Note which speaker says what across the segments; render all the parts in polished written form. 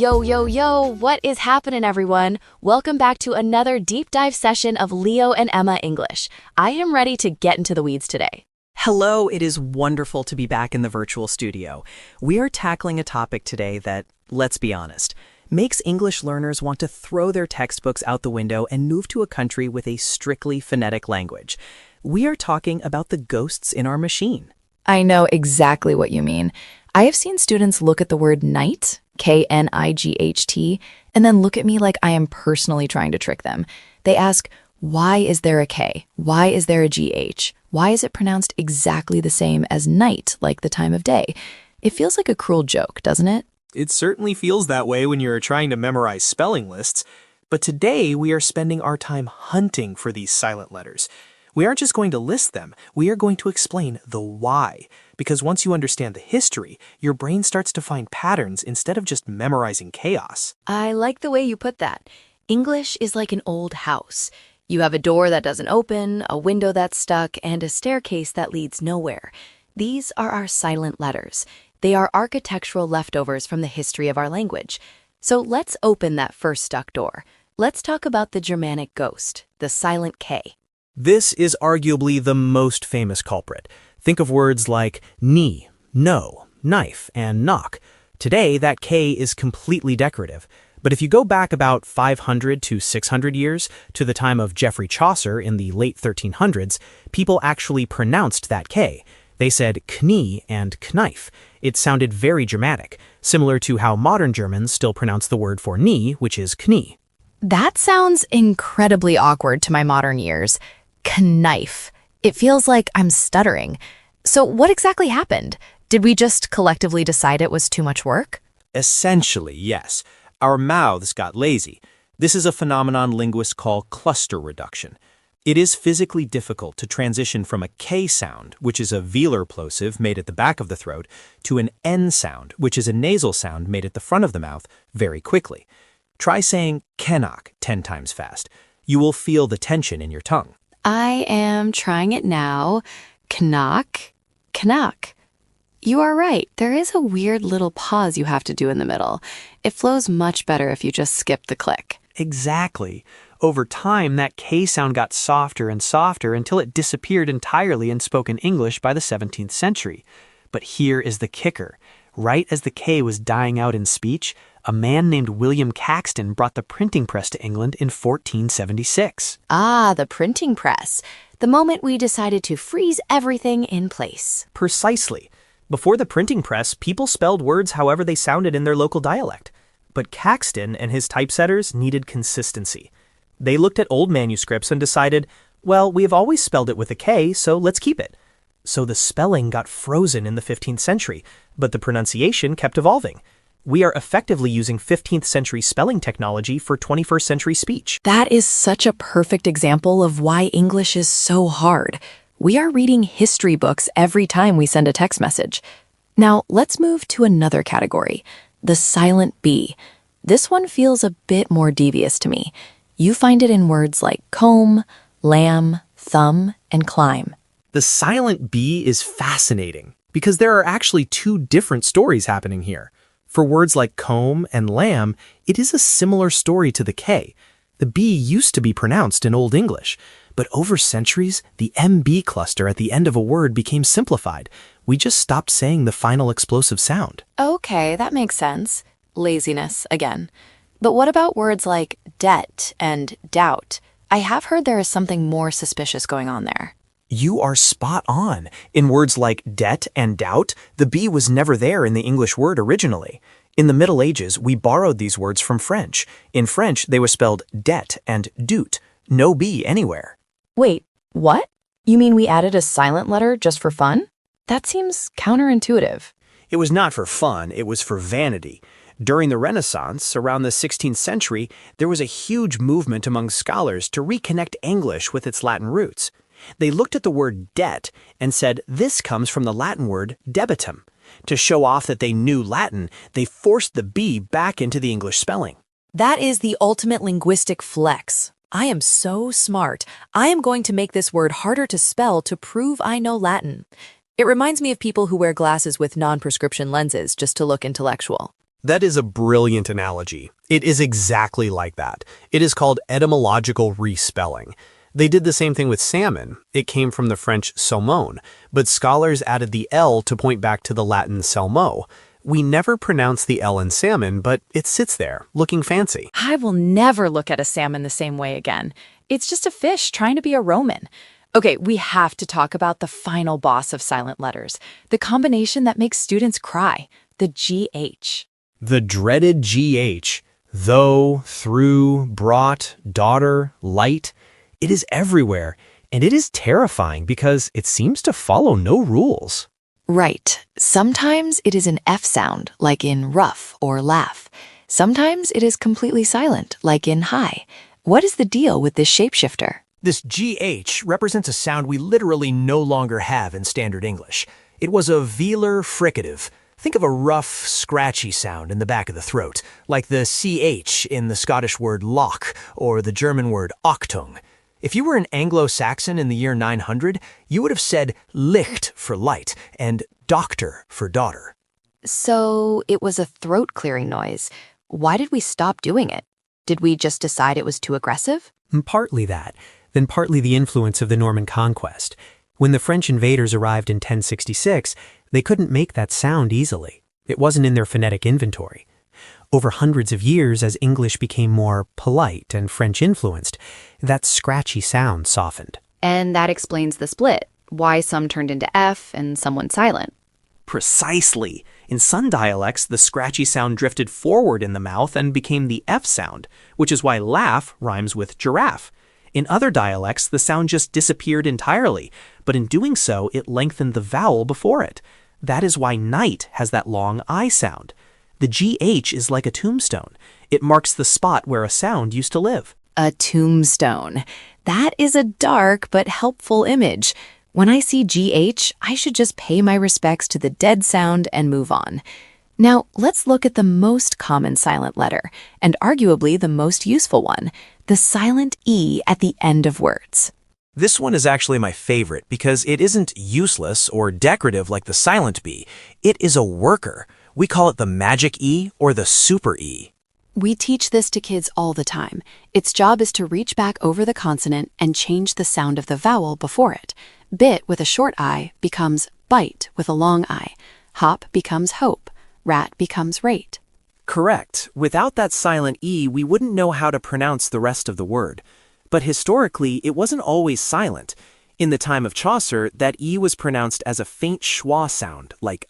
Speaker 1: Yo, yo, yo, what is happening, everyone? Welcome back to another deep dive session of Leo and Emma English. I am ready to get into the weeds today.
Speaker 2: Hello, it is wonderful to be back in the virtual studio. We are tackling a topic today that, let's be honest, makes English learners want to throw their textbooks out the window and move to a country with a strictly phonetic language. We are talking about the ghosts in our machine.
Speaker 3: I know exactly what you mean. I have seen students look at the word night, K-N-I-G-H-T, and then look at me like I am personally trying to trick them. They ask, why is there a K? Why is there a G-H? Why is it pronounced exactly the same as night, like the time of day? It feels like a cruel joke, doesn't it?
Speaker 4: It certainly feels that way when you're trying to memorize spelling lists. But today we are spending our time hunting for these silent letters. We aren't just going to list them, we are going to explain the why. Because once you understand the history, your brain starts to find patterns instead of just memorizing chaos.
Speaker 1: I like the way you put that. English is like an old house. You have a door that doesn't open, a window that's stuck, and a staircase that leads nowhere. These are our silent letters. They are architectural leftovers from the history of our language. So let's open that first stuck door. Let's talk about the Germanic ghost, the silent K.
Speaker 4: This is arguably the most famous culprit. Think of words like knee, no, knife, and knock. Today, that K is completely decorative. But if you go back about 500 to 600 years, to the time of Geoffrey Chaucer in the late 1300s, people actually pronounced that K. They said knie and knife. It sounded very dramatic, similar to how modern Germans still pronounce the word for knee, which is knie.
Speaker 3: That sounds incredibly awkward to my modern ears. Knife. It feels like I'm stuttering. So what exactly happened? Did we just collectively decide it was too much work?
Speaker 4: Essentially, yes. Our mouths got lazy. This is a phenomenon linguists call cluster reduction. It is physically difficult to transition from a K sound, which is a velar plosive made at the back of the throat, to an N sound, which is a nasal sound made at the front of the mouth, very quickly. Try saying Kenok 10 times fast. You will feel the tension in your tongue.
Speaker 1: I am trying it now. Knock, knock. You are right. There is a weird little pause you have to do in the middle. It flows much better if you just skip the click.
Speaker 4: Exactly. Over time, that K sound got softer and softer until it disappeared entirely in spoken English by the 17th century. But here is the kicker. Right as the K was dying out in speech, a man named William Caxton brought the printing press to England in 1476.
Speaker 1: Ah, the printing press. The moment we decided to freeze everything in place.
Speaker 4: Precisely. Before the printing press, people spelled words however they sounded in their local dialect. But Caxton and his typesetters needed consistency. They looked at old manuscripts and decided, well, we have always spelled it with a K, so let's keep it. So the spelling got frozen in the 15th century, but the pronunciation kept evolving. We are effectively using 15th century spelling technology for 21st century speech.
Speaker 3: That is such a perfect example of why English is so hard. We are reading history books every time we send a text message. Now, let's move to another category, the silent B. This one feels a bit more devious to me. You find it in words like comb, lamb, thumb, and climb.
Speaker 4: The silent B is fascinating because there are actually two different stories happening here. For words like comb and lamb, it is a similar story to the K. The B used to be pronounced in Old English, but over centuries, the MB cluster at the end of a word became simplified. We just stopped saying the final explosive sound.
Speaker 1: Okay, that makes sense. Laziness again. But what about words like debt and doubt? I have heard there is something more suspicious going on there.
Speaker 4: You are spot on. In words like debt and doubt, the B was never there in the English word originally. In the Middle Ages, we borrowed these words from French. In French, they were spelled det and doute, no B anywhere.
Speaker 3: Wait, what? You mean we added a silent letter just for fun? That seems counterintuitive.
Speaker 4: It was not for fun, it was for vanity. During the Renaissance, around the 16th century, there was a huge movement among scholars to reconnect English with its Latin roots. They looked at the word debt and said this comes from the Latin word debitum. To show off that they knew Latin, they forced the B back into the English spelling.
Speaker 3: That is the ultimate linguistic flex. I am so smart. I am going to make this word harder to spell to prove I know Latin. It reminds me of people who wear glasses with non-prescription lenses just to look intellectual.
Speaker 4: That is a brilliant analogy. It is exactly like that. It is called etymological respelling. They did the same thing with salmon. It came from the French saumon, but scholars added the L to point back to the Latin salmo. We never pronounce the L in salmon, but it sits there, looking fancy.
Speaker 3: I will never look at a salmon the same way again. It's just a fish trying to be a Roman. Okay, we have to talk about the final boss of silent letters, the combination that makes students cry, the GH.
Speaker 4: The dreaded GH. Though, through, brought, daughter, light. It is everywhere, and it is terrifying because it seems to follow no rules.
Speaker 3: Right. Sometimes it is an F sound, like in rough or laugh. Sometimes it is completely silent, like in high. What is the deal with this shapeshifter?
Speaker 5: This GH represents a sound we literally no longer have in standard English. It was a velar fricative. Think of a rough, scratchy sound in the back of the throat, like the CH in the Scottish word loch or the German word Achtung. If you were an Anglo-Saxon in the year 900, you would have said Licht for light and Doctor for daughter.
Speaker 3: So it was a throat-clearing noise. Why did we stop doing it? Did we just decide it was too aggressive?
Speaker 4: Partly that, then partly the influence of the Norman conquest. When the French invaders arrived in 1066, they couldn't make that sound easily. It wasn't in their phonetic inventory. Over hundreds of years, as English became more polite and French-influenced, that scratchy sound softened.
Speaker 1: And that explains the split, why some turned into F and some went silent.
Speaker 2: Precisely. In some dialects, the scratchy sound drifted forward in the mouth and became the F sound, which is why laugh rhymes with giraffe. In other dialects, the sound just disappeared entirely, but in doing so, it lengthened the vowel before it. That is why night has that long I sound. The GH is like a tombstone. It marks the spot where a sound used to live.
Speaker 3: A tombstone. That is a dark but helpful image. When I see GH, I should just pay my respects to the dead sound and move on. Now, let's look at the most common silent letter, and arguably the most useful one, the silent E at the end of words.
Speaker 5: This one is actually my favorite because it isn't useless or decorative like the silent B. It is a worker. We call it the magic E or the super E.
Speaker 3: We teach this to kids all the time. Its job is to reach back over the consonant and change the sound of the vowel before it. Bit with a short I becomes bite with a long I. Hop becomes hope. Rat becomes rate.
Speaker 5: Correct. Without that silent E, we wouldn't know how to pronounce the rest of the word. But historically, it wasn't always silent. In the time of Chaucer, that E was pronounced as a faint schwa sound, like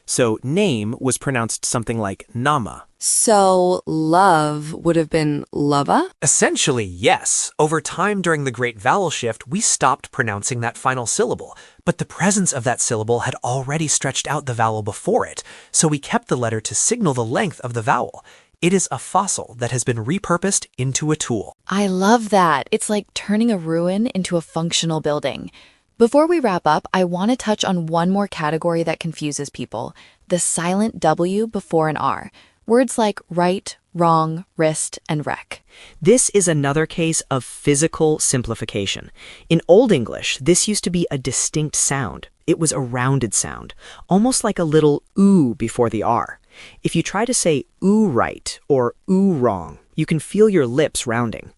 Speaker 5: So name was pronounced something like nama.
Speaker 3: So love would have been lova?
Speaker 5: Essentially, yes. Over time during the Great Vowel Shift, we stopped pronouncing that final syllable. But the presence of that syllable had already stretched out the vowel before it, so we kept the letter to signal the length of the vowel. It is a fossil that has been repurposed into a tool.
Speaker 3: I love that. It's like turning a ruin into a functional building. Before we wrap up, I want to touch on one more category that confuses people, the silent W before an R. Words like right, wrong, wrist, and wreck.
Speaker 2: This is another case of physical simplification. In Old English, this used to be a distinct sound. It was a rounded sound, almost like a little ooh before the R. If you try to say ooh right or ooh wrong, you can feel your lips rounding.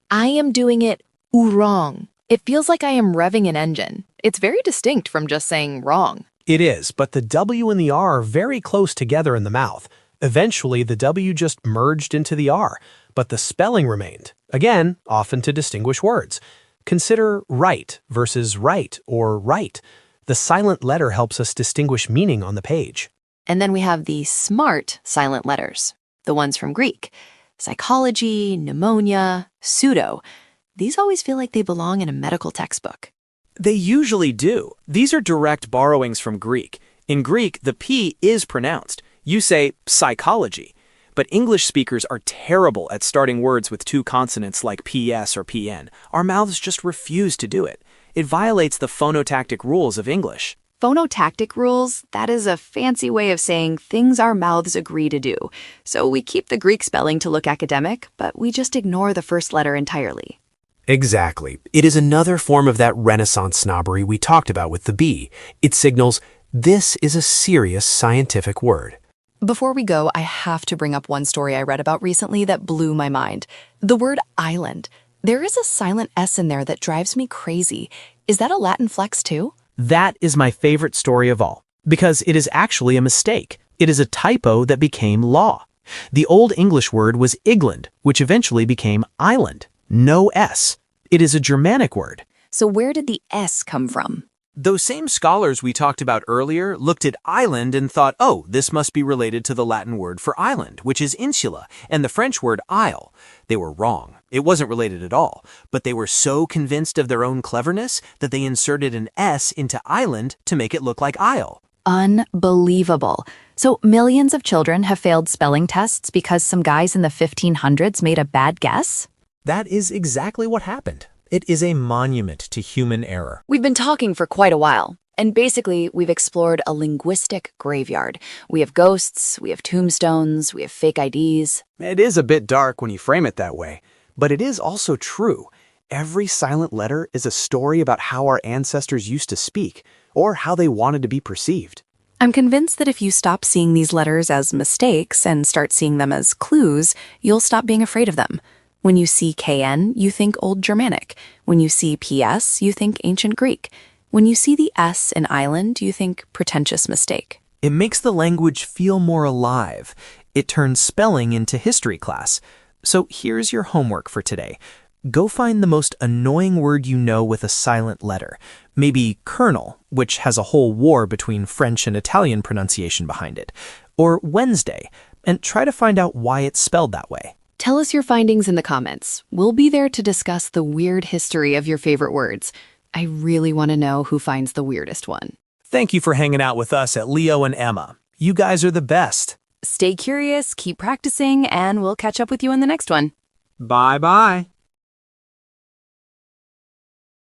Speaker 3: I am doing it ooh wrong. It feels like I am revving an engine. It's very distinct from just saying wrong.
Speaker 4: It is, but the W and the R are very close together in the mouth. Eventually, the W just merged into the R, but the spelling remained. Again, often to distinguish words. Consider right versus right or right. The silent letter helps us distinguish meaning on the page.
Speaker 3: And then we have the smart silent letters, the ones from Greek. Psychology, pneumonia, pseudo. These always feel like they belong in a medical textbook.
Speaker 5: They usually do. These are direct borrowings from Greek. In Greek, the P is pronounced. You say psychology. But English speakers are terrible at starting words with two consonants like PS or PN. Our mouths just refuse to do it. It violates the phonotactic rules of English.
Speaker 1: Phonotactic rules, that is a fancy way of saying things our mouths agree to do. So we keep the Greek spelling to look academic, but we just ignore the first letter entirely.
Speaker 4: Exactly. It is another form of that Renaissance snobbery we talked about with the B. It signals, this is a serious scientific word.
Speaker 3: Before we go, I have to bring up one story I read about recently that blew my mind. The word island. There is a silent S in there that drives me crazy. Is that a Latin flex too?
Speaker 4: That is my favorite story of all, because it is actually a mistake. It is a typo that became law. The Old English word was Igland, which eventually became island. No S. It is a Germanic word.
Speaker 3: So where did the S come from?
Speaker 5: Those same scholars we talked about earlier looked at island and thought, oh, this must be related to the Latin word for island, which is insula, and the French word isle. They were wrong. It wasn't related at all, but they were so convinced of their own cleverness that they inserted an S into island to make it look like isle.
Speaker 3: Unbelievable. So millions of children have failed spelling tests because some guys in the 1500s made a bad guess?
Speaker 4: That is exactly what happened. It is a monument to human error.
Speaker 1: We've been talking for quite a while, and basically we've explored a linguistic graveyard. We have ghosts, we have tombstones, we have fake IDs.
Speaker 6: It is a bit dark when you frame it that way, but it is also true. Every silent letter is a story about how our ancestors used to speak, or how they wanted to be perceived.
Speaker 3: I'm convinced that if you stop seeing these letters as mistakes and start seeing them as clues, you'll stop being afraid of them. When you see KN, you think Old Germanic. When you see PS, you think Ancient Greek. When you see the S in island, you think pretentious mistake.
Speaker 4: It makes the language feel more alive. It turns spelling into history class. So here's your homework for today. Go find the most annoying word you know with a silent letter. Maybe colonel, which has a whole war between French and Italian pronunciation behind it. Or Wednesday, and try to find out why it's spelled that way.
Speaker 1: Tell us your findings in the comments. We'll be there to discuss the weird history of your favorite words. I really want to know who finds the weirdest one.
Speaker 5: Thank you for hanging out with us at Leo and Emma. You guys are the best.
Speaker 1: Stay curious, keep practicing, and we'll catch up with you in the next one.
Speaker 6: Bye-bye.